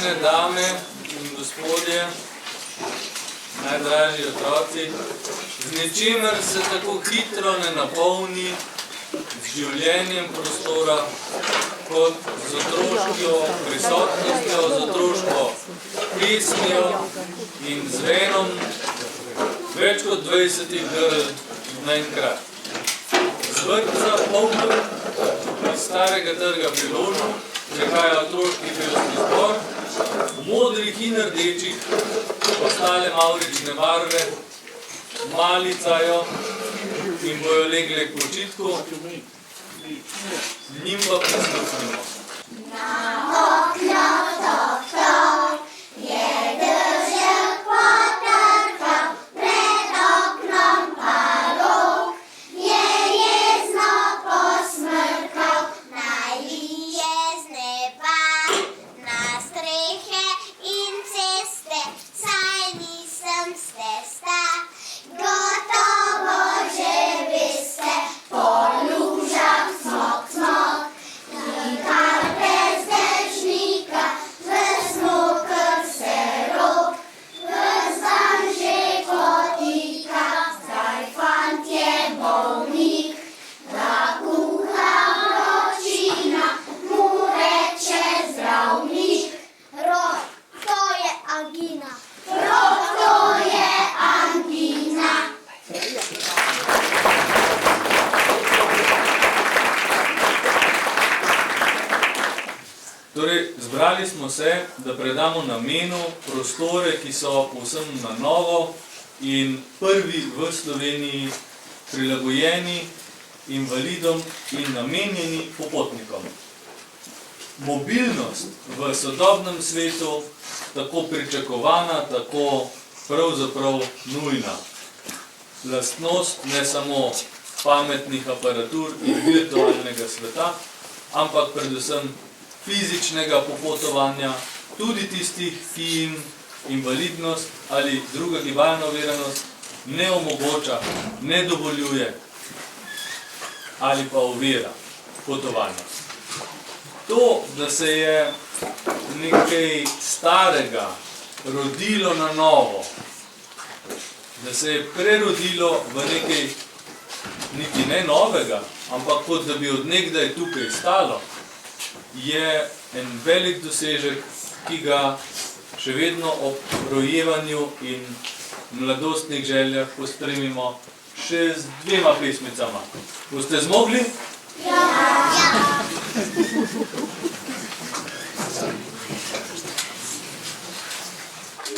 Cenjene dame in gospodje, najdražji otroci, z ničimer se tako hitro ne napolni z življenjem prostora kot z otroško prisotnostjo, z otroško pesmijo in zvenom več kot 20 grl naenkrat. Z vrtca Polmer iz Starega trga pri Ložu prihaja otroški pevski zbor, v modrih in rdečih, ostale mavrične barve, malicajo in bojo legle k počitku, njim pa prisluhnimo. Na okno tok je dežek potrkal, pred oknom pa rok je jezno posmrkal. Nalije z neba na strehe in ceste, saj nisem s testa, gotovo že veste, po lužah smok, smok. Nikar brez dežnika, ves moker se rok, ves dan že potika, zdaj fant je bolnik. Da kuha vročina, mu reče zdravnik: Rok, to je angina. Rok, to je angina. Torej, zbrali smo se, da predamo namenu prostore, ki so povsem na novo in prvi v Sloveniji prilagojeni invalidom in namenjeni popotnikom. Mobilnost v sodobnem svetu, tako pričakovana, tako pravzaprav nujna. Lastnost ne samo pametnih aparatur in virtualnega sveta, ampak predvsem fizičnega popotovanja, tudi tistih, ki jim invalidnost ali druga gibalna oviranost ne omogoča, ne dovoljuje ali pa ovira potovanja. To, da se je nekaj starega rodilo na novo, da se je prerodilo v nekaj niti ne novega, ampak kot da bi od nekdaj tukaj stalo, je en velik dosežek, ki ga še vedno ob rojevanju in mladostnih željah pospremimo še z dvema pesmicama. Boste zmogli? Ja!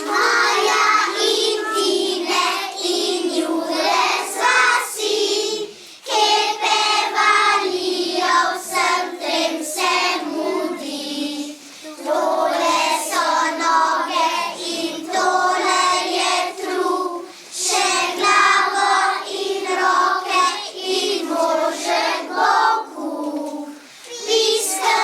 Maja in Tine in Jure sva si, ki pevalijo vsem trem se mudi. Tole so noge in tole je trup, še glavo in roke in možek bo kup. Piska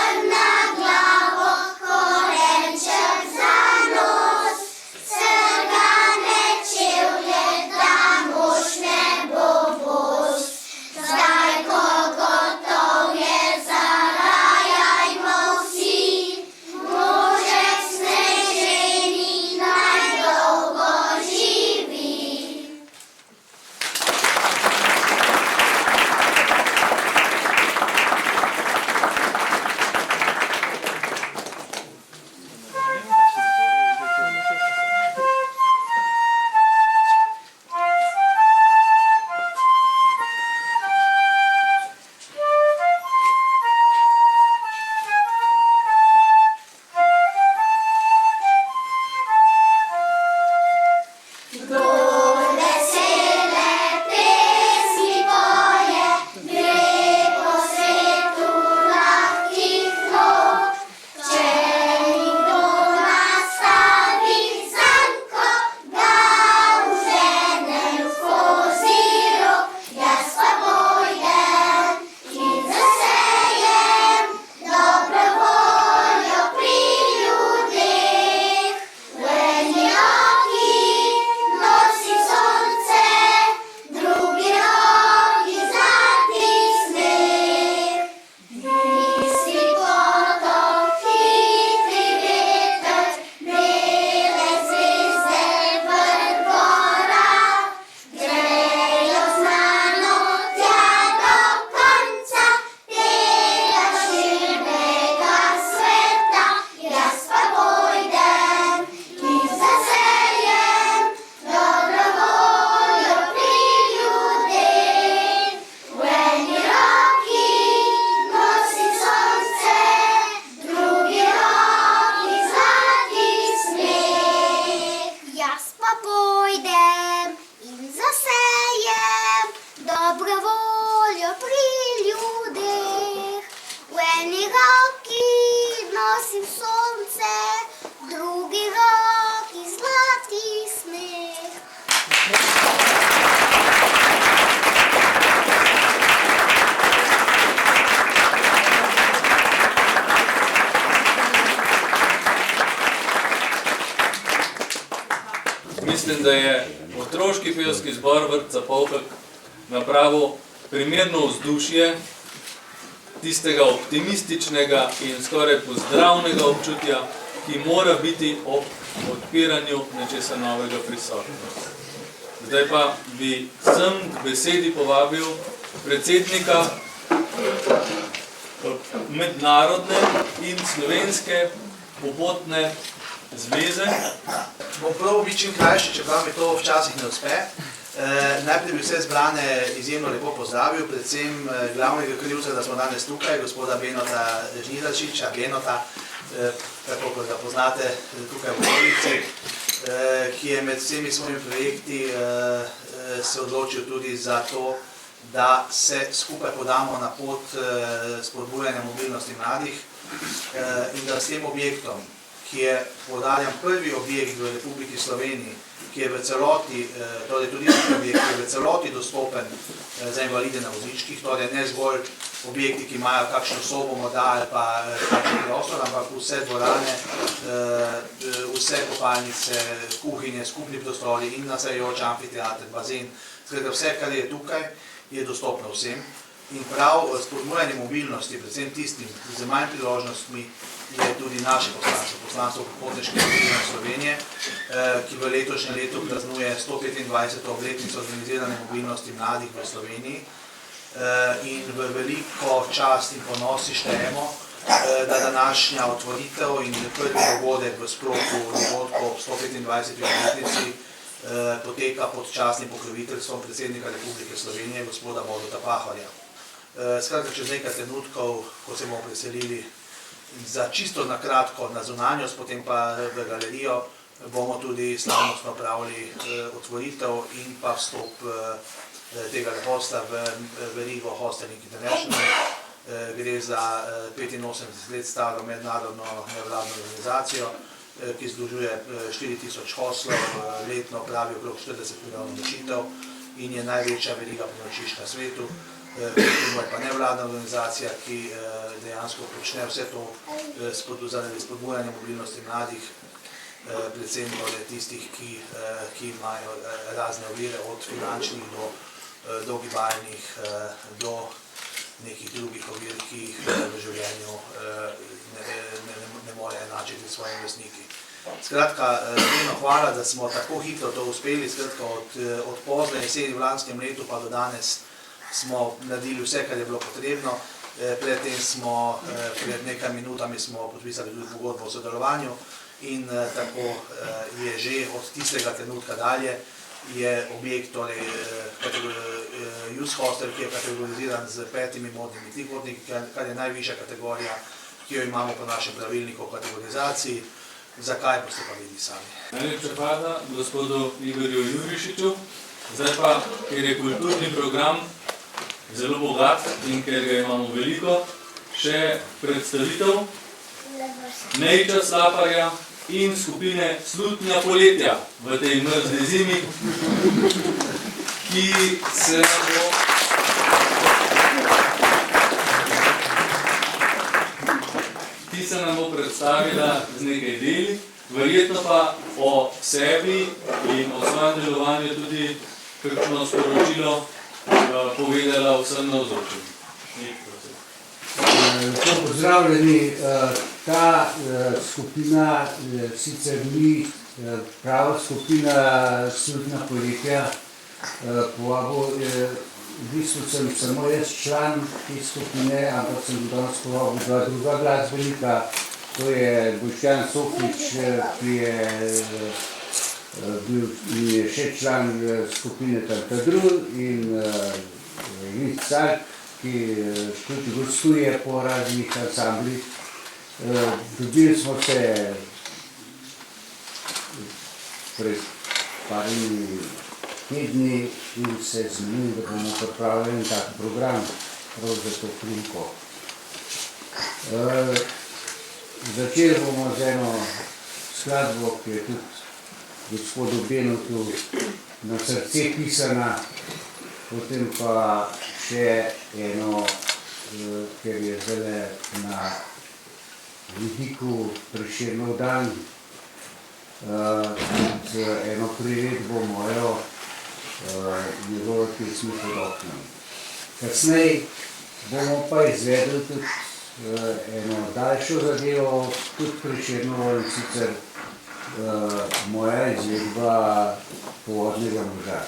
mislim, da je otroški pevski zbor vrtca Polhek napravil primerno vzdušje tistega optimističnega in skoraj pozdravnega občutja, ki mora biti ob odpiranju nečesa novega prisotno. Zdaj pa bi sem k besedi povabil predsednika mednarodne in slovenske popotne zveze. Bom prav biti čim krajši, čeprav mi to včasih ne uspe. Najprej bi vse zbrane izjemno lepo pozdravil, predvsem glavnega krivca, da smo danes tukaj, gospoda Benota Žnidarčiča, Benota, tako kot ga poznate tukaj v okolici, ki je med vsemi svojimi projekti se odločil tudi za to, da se skupaj podamo na pot spodbujanja mobilnosti mladih in da s tem objektom, ki je, poudarjam, prvi objekt v Republiki Sloveniji, ki je v celoti, torej turistični objekt, ki je v celoti dostopen za invalide na vozičkih, torej ne zgolj objekti, ki imajo kakšno sobo morda ali pa kakšen prostor, ampak vse dvorane, vse kopalnice, kuhinje, skupni prostori in nasejajoč amfiteater, bazen, skratka vse, kar je tukaj, je dostopno vsem. In prav spodbujanje mobilnosti, predvsem tistim z manj priložnostmi, je tudi naše poslanstvo Popotniške mobilne Slovenije, ki v letošnjem letu praznuje 125. obletnico organizirane mobilnosti mladih v Sloveniji. In v veliko čast in ponosi štejemo, da današnja otvoritev in prvi dogodek v sklopu dogodkov 125. obletnici poteka pod častnim pokroviteljstvom predsednika Republike Slovenije, gospoda Boruta Pahorja. Skratka, čez nekaj trenutkov, ko se bomo preselili za čisto na kratko na zunanjost, potem pa v galerijo, bomo tudi slavnostno pravili otvoritev in pa vstop tega hostla v verigo Hosteling International. Gre za 85 let staro mednarodno nevladno organizacijo, ki združuje 4000 hostlov, letno pravi okrog 40 milijonov nočitev in je največja veriga prenočišč na svetu. Je pa nevladna organizacija, ki dejansko počne vse to zaradi spodbujanja mobilnosti mladih, predvsem tistih, ki imajo razne ovire, od finančnih do gibalnih, do nekih drugih ovir, ki jih v življenju ne morejo enačiti s svojimi vrstniki. Skratka, vedno hvala, da smo tako hitro to uspeli, skratka od pozne jeseni v lanskem letu pa do danes smo naredili vse, kar je bilo potrebno. Predtem smo, pred nekaj minutami smo podpisali tudi pogodbo o sodelovanju in tako je že od tistega trenutka dalje je objekt, torej Youth Hostel, ki je kategoriziran z 5 modnimi trikotniki, kar je najvišja kategorija, ki jo imamo po našem pravilniku o kategorizaciji. Zakaj boste pa videli sami? Najlepša hvala gospodu Igorju Jurišiču. Zdaj pa, ker je kulturni program zelo bogat in ker ga imamo veliko, še predstavitev Nejča Slaparja in skupine Slutnja poletja v tej mrzli zimi, ki se nam bo predstavila z nekaj deli, verjetno pa o sebi in o svojem delovanju tudi kakšno sporočilo povedala vsem navzočim. Pozdravljeni, ta skupina sicer ni prava skupina Slutnja poletja, povabil, v bistvu sem samo jaz član te skupine, ampak sem danes povabil dva druga glasbenika, to je Boštjan Soklič, ki je bil še član skupine Tantadrul in Vinc Cal, ki tudi gostuje po raznih ansamblih. Dobili smo se pred parimi tedni in se zmenili, da bomo pripravili tak program prav za to priliko. Začeli bomo z eno skladbo, ki je tudi gospodu Benotu na srce pisana, potem pa še eno, ker je zdaj na vidiku Prešernov dan, tudi eno priredbo mojo njegove pesmi pod oknom. Kasneje bomo pa izvedli tudi eno daljšo zadevo, tudi Prešernovo, in sicer moja izvedba Povodnega moža.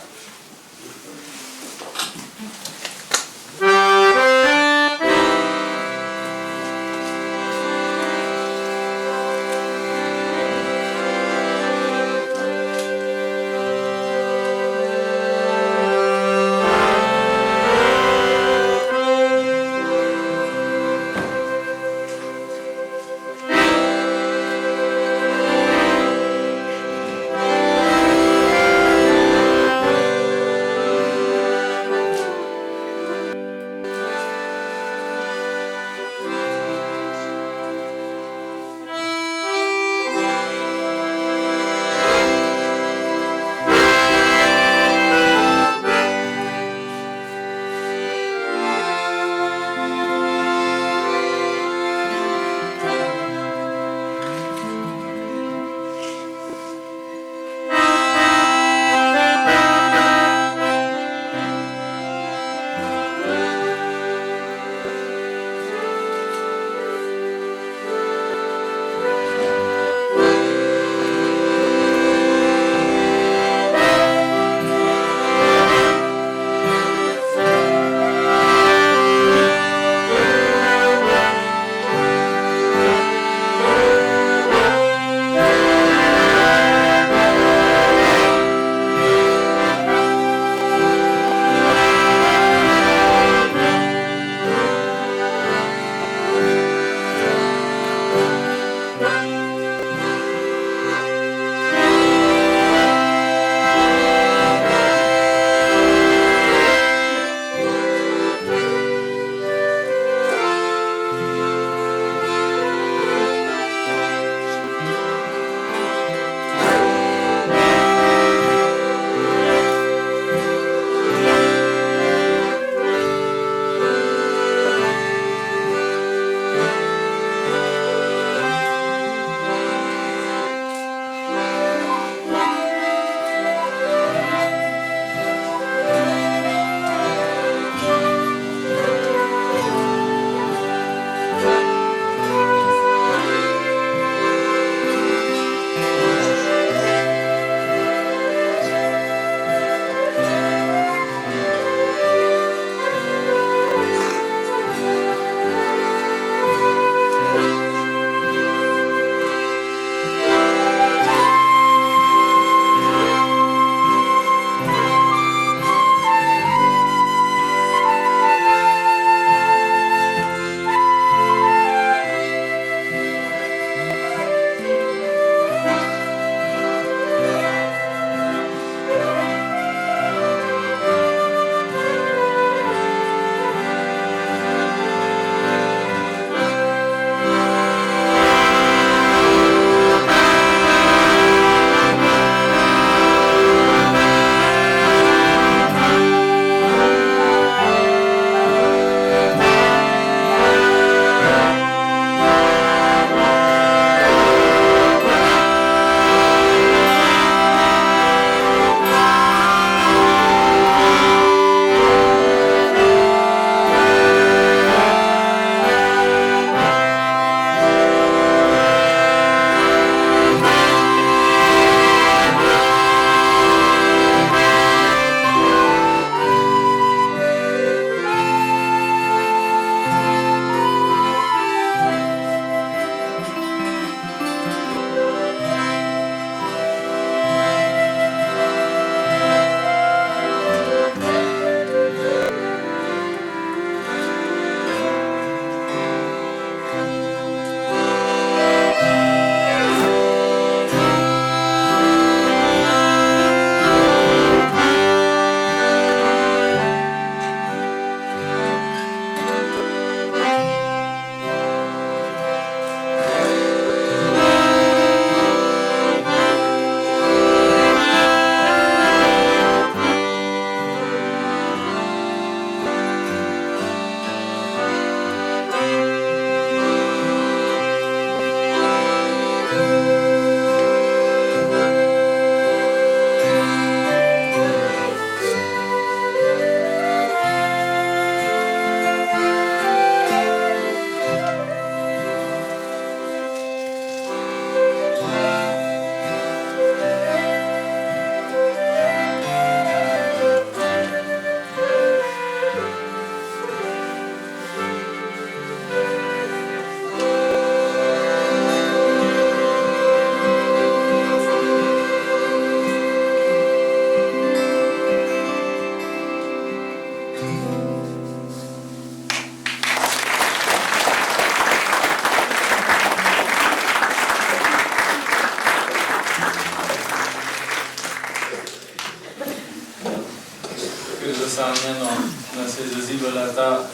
ker zasanjeno nas je zazibala ta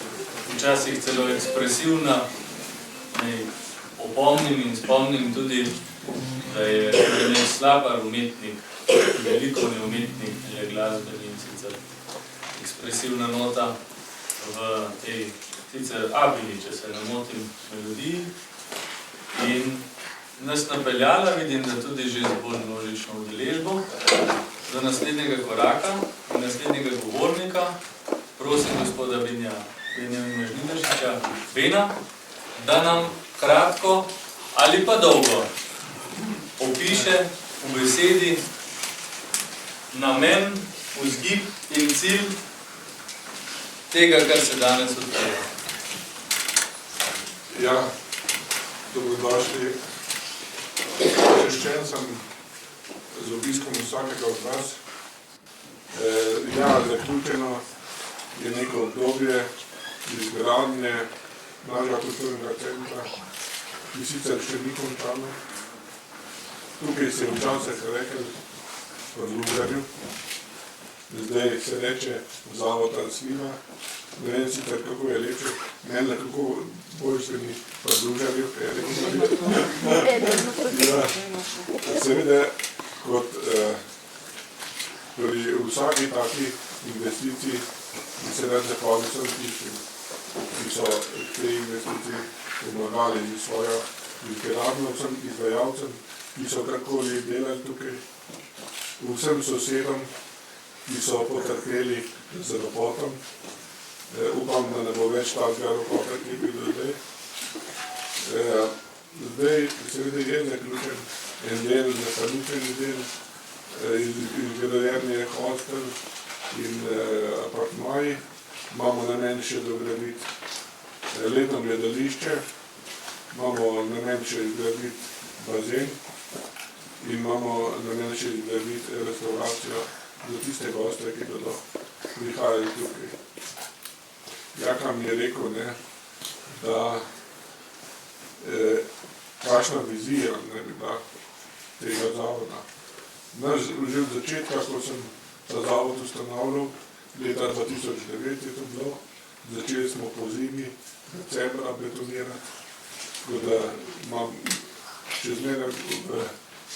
včasih celo ekspresivna. Opomnim in spomnim tudi, da je Ernest Slapar umetnik, velikovni umetnik, je glasbeni in sicer ekspresivna nota v tej sicer abili, če se ne motim, melodiji. In nas napeljala, vidim, da tudi že z bolj množično udeležbo, do naslednjega koraka in naslednjega govornika. Prosim gospoda Benjamina Žnidaršiča, Bena, da nam kratko ali pa dolgo opiše v besedi namen, vzgib in cilj tega, kar se danes odpira. Ja, dobrodošli. Češčen sem z obiskom vsakega od vas. Ja, zaključeno je neko obdobje izgradnje našega kulturnega centra, ki sicer še ni končano. Tukaj se je včasih rekel v Luzerju, zdaj se reče Zavod Sliva. Ne vem sicer, kako je lepše, meni kako bolj se mi v Luzerju, je rekel. Ja, seveda, kot pri vsaki taki investiciji, bi se rad zahvalil vsem tistim, ki so te investicije pomagali z svojo izgradnjo, vsem izvajalcem, ki so karkoli delali tukaj, vsem sosedom, ki so potrpeli z ropotom. Upam, da ne bo več takega ropota, ki je bil do zdaj. Zdaj seveda je zaključen en del, zaključen del, izgrajen je hostel in apartmaji. Imamo namen še dograditi letno gledališče, imamo namen še izgraditi bazen in imamo namen še izgraditi restauracijo za tiste goste, ki bodo prihajali tukaj. Jaka mi je rekel, da kakšna vizija ne bi bila tega zavoda. Že od začetka, ko sem ta zavod ustanavljal, leta 2009 je to bilo, začeli smo po zimi, decembra betonirati, tako da imam čezmeraj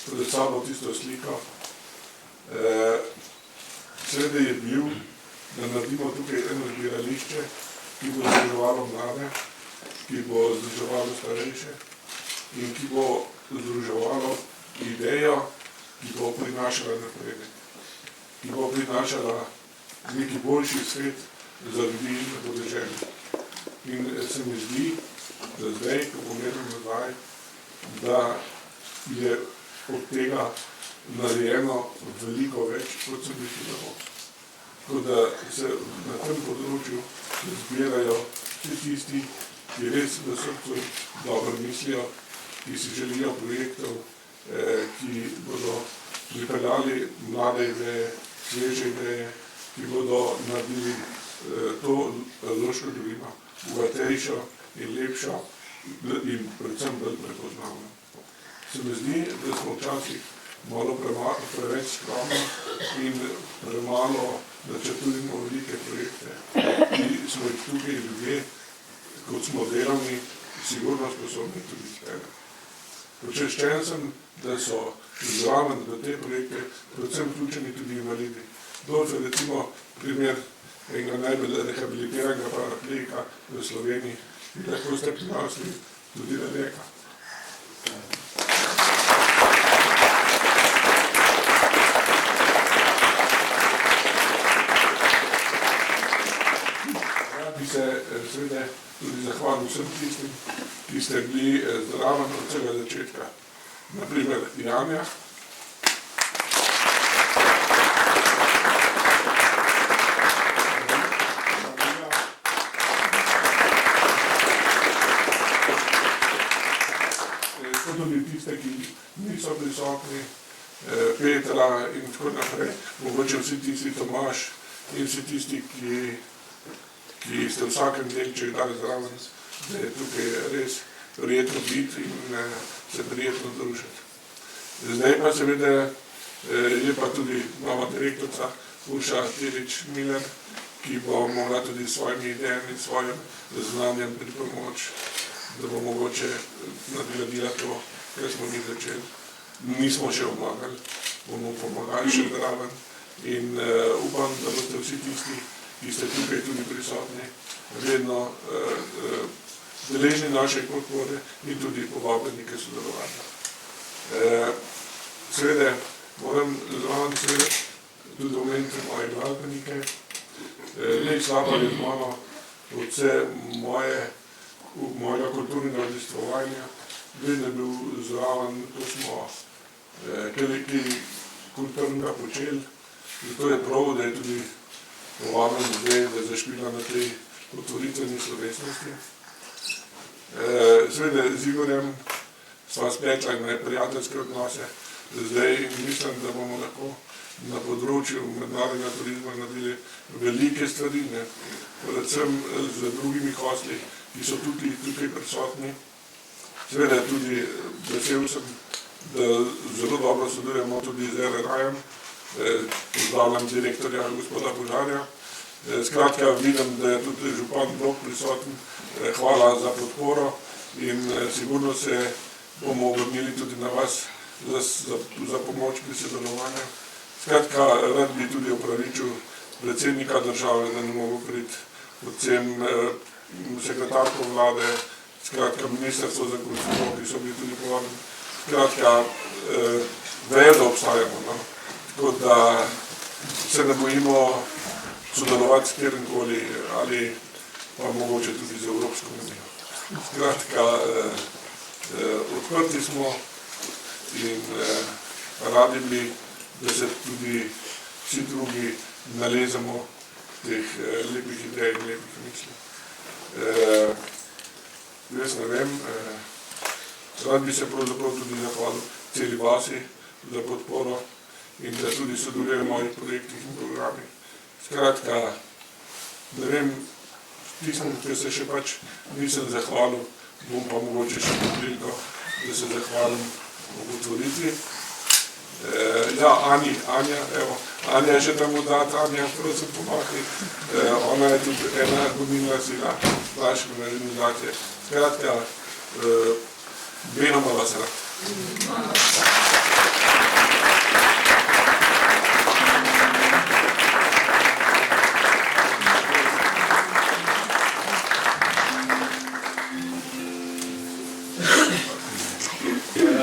pred sabo tisto sliko. Seveda je bil, da naredimo tukaj eno zbirališče, ki bo združevalo mlade, ki bo združevalo starejše in ki bo združevalo idejo, ki bo prinašala napredek, ki bo prinašala neki boljši svet za ljudi in podeželje. In se mi zdi, da zdaj, ko pogledam nazaj, da je od tega narejeno veliko več, kot sem mislil. Tako da se na tem področju zbirajo vsi tisti, ki res v srcu dobro mislijo, ki si želijo projektov, ki bodo pripeljali mlade ideje, sveže ideje, ki bodo naredili to Loško dolino bogatejšo in lepšo in predvsem bolj prepoznavno. Se mi zdi, da smo včasih malo preveč skromni in premalo načrtujemo velike projekte, ki smo jih tukaj ljudje, kot smo delovni, sigurno sposobni tudi izpeljati. Počaščen sem, da so zraven v te projekte predvsem vključeni tudi invalidi. Dol je recimo primer enega najbolj rehabilitiranega paraplegika v Sloveniji, ki lahko ste prinosili tudi na reka. Bi se seveda tudi zahvalil vsem tistim, ki ste bili zraven od vsega začetka. Naprimer Janja. So tudi tiste, ki niso prisotni, Petra in tako naprej, mogoče vsi tisti Tomaž in vsi tisti, ki ste vsakem delček dali zraven, da je tukaj res prijetno biti in se prijetno družiti. Zdaj pa seveda je pa tudi nova direktorica Urša Telič-Miller, ki bo mogla tudi s svojimi idejami, svojim znanjem pripomoč, da bo mogoče nadgradila to, kar smo mi začeli. Nismo še omagali, bomo pomagali še zraven in upam, da boste vsi tisti, ki ste tukaj tudi prisotni, vedno deležni naše podpore in tudi povabljeni k sodelovanju. Seveda moram zraven tudi omeniti moje glasbenike. Nek Slapar je z mano od vse mojega kulturnega udejstvovanja vedno je bil zraven, to smo kaj kulturnega počeli. Zato je prav, da je tudi povabljen zdaj, da zašpila na tej otvoritveni slovesnosti. Seveda z Igorjem sva spletla prijateljske odnose. Zdaj mislim, da bomo lahko na področju mednarodnega turizma naredili velike stvari, predvsem z drugimi hostli, ki so tudi tukaj prisotni. Seveda tudi vesel sem, da zelo dobro sodelujemo tudi z RRI-jem, pozdravljam direktorja gospoda Požarja. Skratka, vidim, da je tudi župan Blok prisoten, hvala za podporo in sigurno se bomo obrnili tudi na vas za pomoč pri sodelovanju. Skratka, rad bi tudi opravičil predsednika države, da ne mogo priti, predvsem sekretarko vlade, skratka ministrstvo za kulturo, ki so bili tudi povabljeni. Skratka, vejo, da obstajamo, tako da se ne bojimo sodelovati s kjerkoli ali pa mogoče tudi z Evropsko unijo. Skratka, odprti smo in radi bi, da se tudi vsi drugi nalezemo teh lepih idej in lepih misli. Jaz ne vem, rad bi se pravzaprav tudi zahvalil celi vasi za podporo in da tudi sodeluje v mojih projektih in programih. Skratka, ne vem, tistem, ker se še pač nisem zahvalil, bom pa mogoče še priliko, da se zahvalim ob otvoritvi. Ja, Anja, evo, Anja je še tam oddati, Anja, prosim pomahni, ona je tudi ena gonilna sila naše organizacije. Skratka, Benoma vas rad.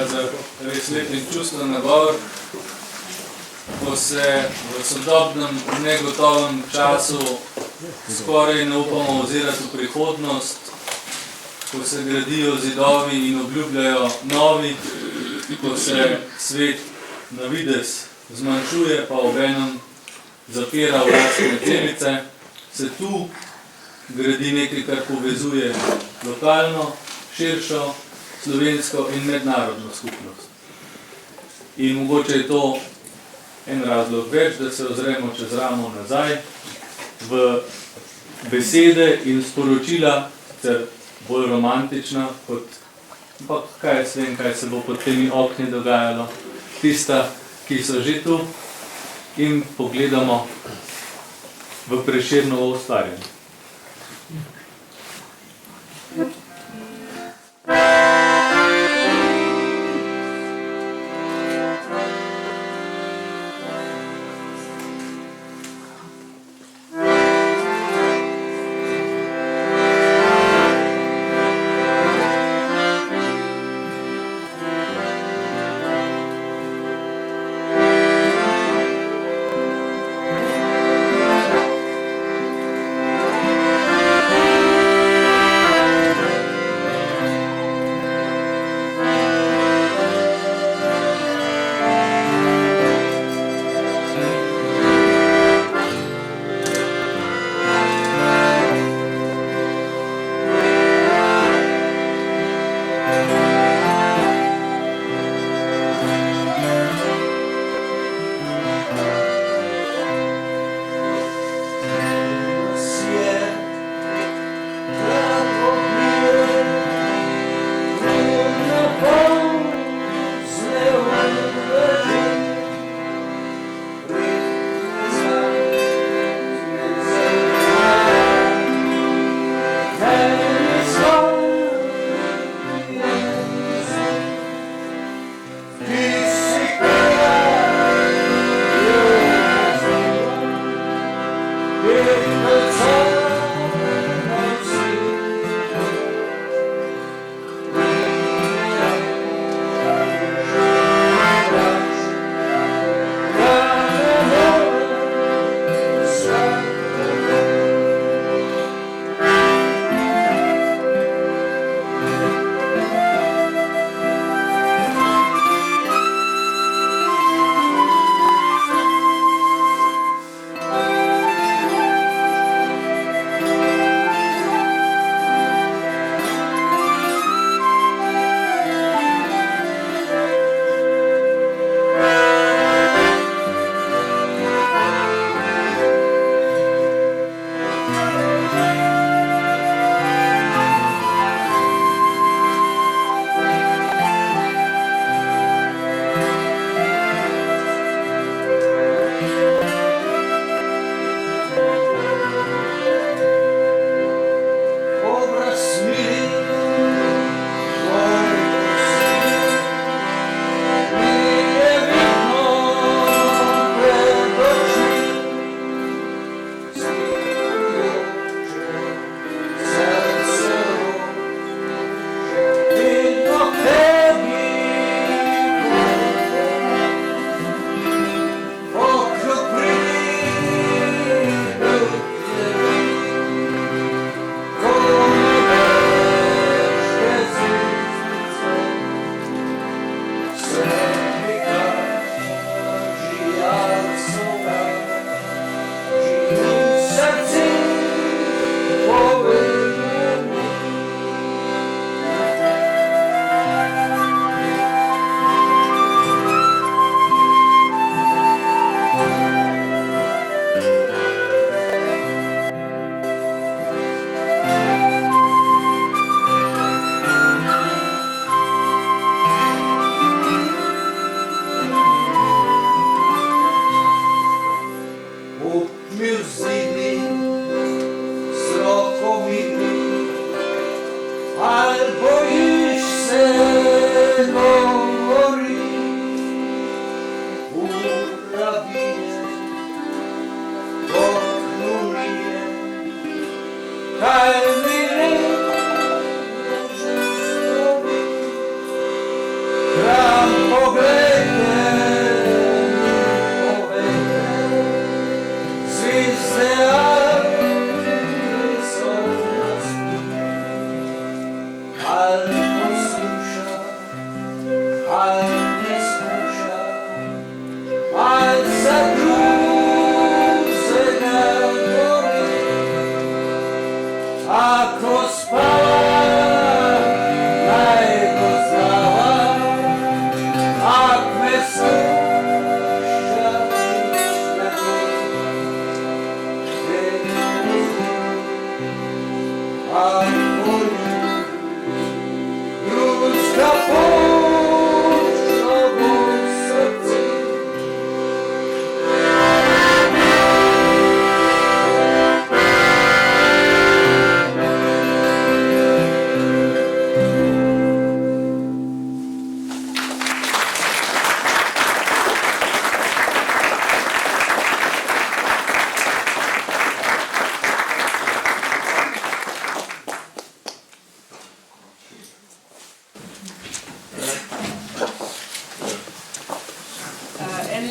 Za res lep in čustven nagovor, ko se v sodobnem negotovem času skoraj ne upamo ozirati v prihodnost, ko se gradijo zidovi in obljubljajo novi, ko se svet na videz zmanjšuje, pa obenem zapira v lastne celice, se tu gradi nekaj, kar povezuje lokalno, širšo, slovensko in mednarodno skupnost. In mogoče je to en razlog več, da se ozremo čez ramo nazaj v besede in sporočila, sicer bolj romantična, ampak kaj jaz vem, kaj se bo pod temi okni dogajalo, tista, ki so že tu, in pogledamo v Prešernovo ustvarjanje.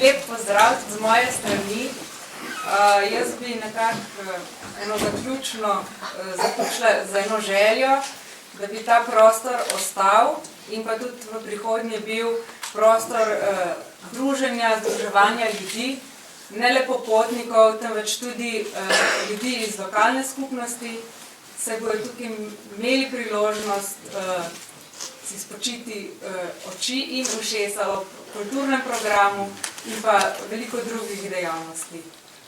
Lep pozdrav z moje strani. Jaz bi nekako eno zaključno zaključila z eno željo, da bi ta prostor ostal in pa tudi v prihodnje bil prostor druženja, združevanja ljudi, ne le popotnikov, temveč tudi ljudi iz lokalne skupnosti, se bodo tukaj imeli priložnost si spočiti oči in ušesa ob kulturnem programu in pa veliko drugih dejavnosti,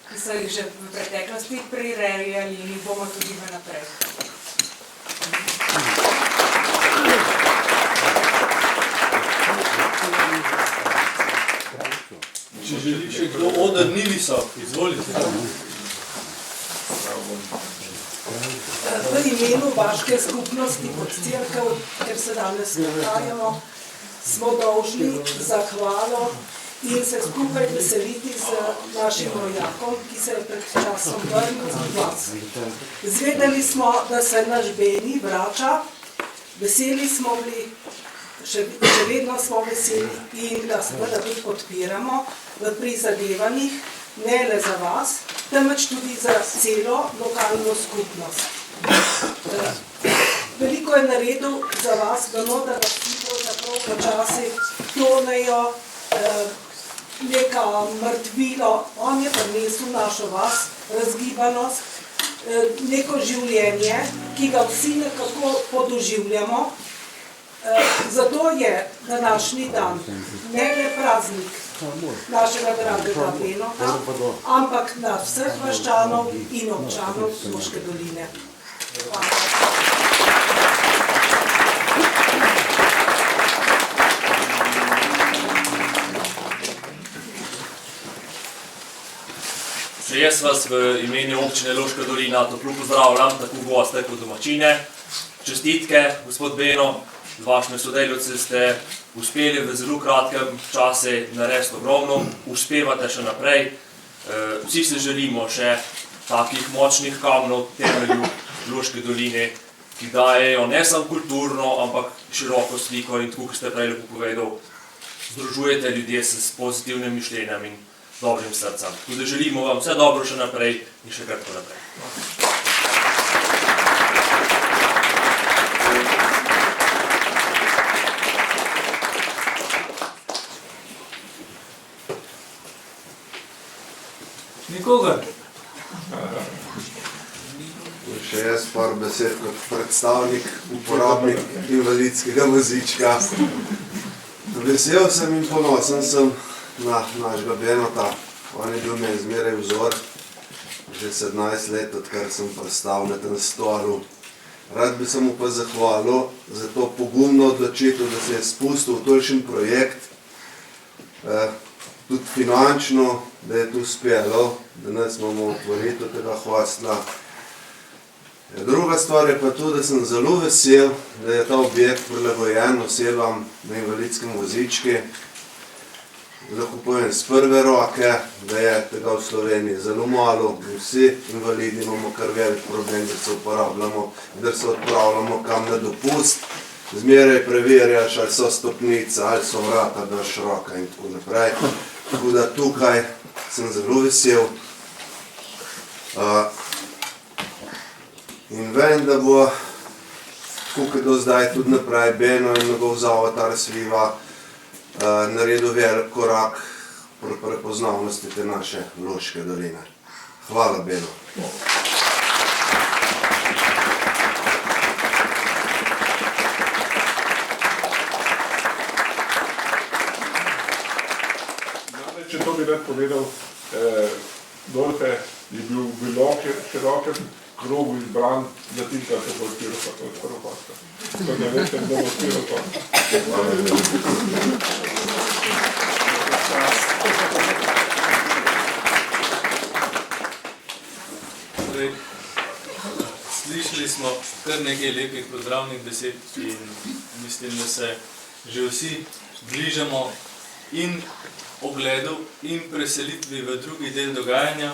ki so jih že v preteklosti prirejali in jih bomo tudi v naprej. Če želi še kdo oder ni visok, izvolite. V imenu vaške skupnosti kot cerkev, ker se danes nahajamo, smo dolžni zahvalo in se skupaj veseliti z našim rojakom, ki se je pred časom vrnil z vas. Zvedeli smo, da se naš Beni vrača, veseli smo bili, še vedno smo veseli in ga seveda tudi podpiramo v prizadevanjih, ne le za vas, temveč tudi za celo lokalno skupnost. Veliko je naredil za vas, vemo, da vas vsi pravzaprav počasi tonejo neka mrtvilo. On je prinesel našo vas, razgibanost, neko življenje, ki ga vsi nekako podoživljamo. Zato je današnji dan ne le praznik našega dragega Benota, ampak nas vseh vaščanov in občanov Loške doline. Še jaz vas v imenu občine Loška dolina toplo pozdravljam, tako goste kot domačine. Čestitke, gospod Beno, z vašimi sodelavci ste uspeli v zelo kratkem času narediti ogromno, uspevate še naprej. Vsi se želimo še takih močnih kamnov temelju Loške doline, ki dajejo ne samo kulturno, ampak široko sliko in tako, kot ste prej lepo povedal, združujete ljudje s pozitivnim mišljenjem in dobrim srcem. Tudi želimo vam vse dobro še naprej in še kratko naprej. Nikogar. Še jaz par besed kot predstavnik, uporabnik invalidskega vozička. Vesel sem in ponosen sem na našega Benota. On je bil meni zmeraj vzor, že 17 let, odkar sem prestal na tem stolu. Rad bi se mu pa zahvalil za to pogumno odločitev, da se je spustil v tolikšen projekt, tudi finančno, da je tu uspelo, da nas imamo otvoritev tega hostla. Druga stvar je pa to, da sem zelo vesel, da je ta objekt prilagojen osebam na invalidskem vozičku. Lahko povem z prve roke, da je tega v Sloveniji zelo malo. Vsi invalidi imamo kar velik problem, da se uporabljamo, da se odpravljamo kam na dopust. Zmeraj preverjaš, ali so stopnice, ali so vrata daš roka in tako naprej. Tako da tukaj sem zelo vesel. In vem, da bo, tako kot do zdaj tudi naprej, Beno in njegov zavod Arsviva naredil velik korak pri prepoznavnosti te naše Loške doline. Hvala, Beno. Če to bi rad povedal, Dolhe je bil v širokem krogu izbran za tista, ki bo odprl hosta. Tako da veste, kdo bo odprl hosta. Slišali smo kar nekaj lepih pozdravnih besed in mislim, da se že vsi bližamo in ogledu in preselitvi v drugi del dogajanja,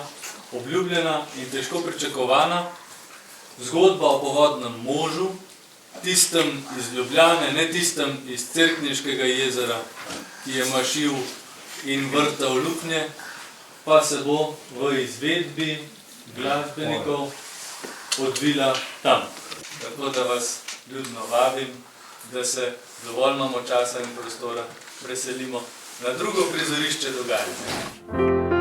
obljubljena in težko pričakovana zgodba o povodnem možu, tistem iz Ljubljane, ne tistem iz Cerkniškega jezera, ki je mašil in vrtal luknje, pa se bo v izvedbi glasbenikov odvila tam. Tako da vas ljudno vabim, da se dovolj imamo časa in prostora preselimo na drugo prizorišče dogajanja.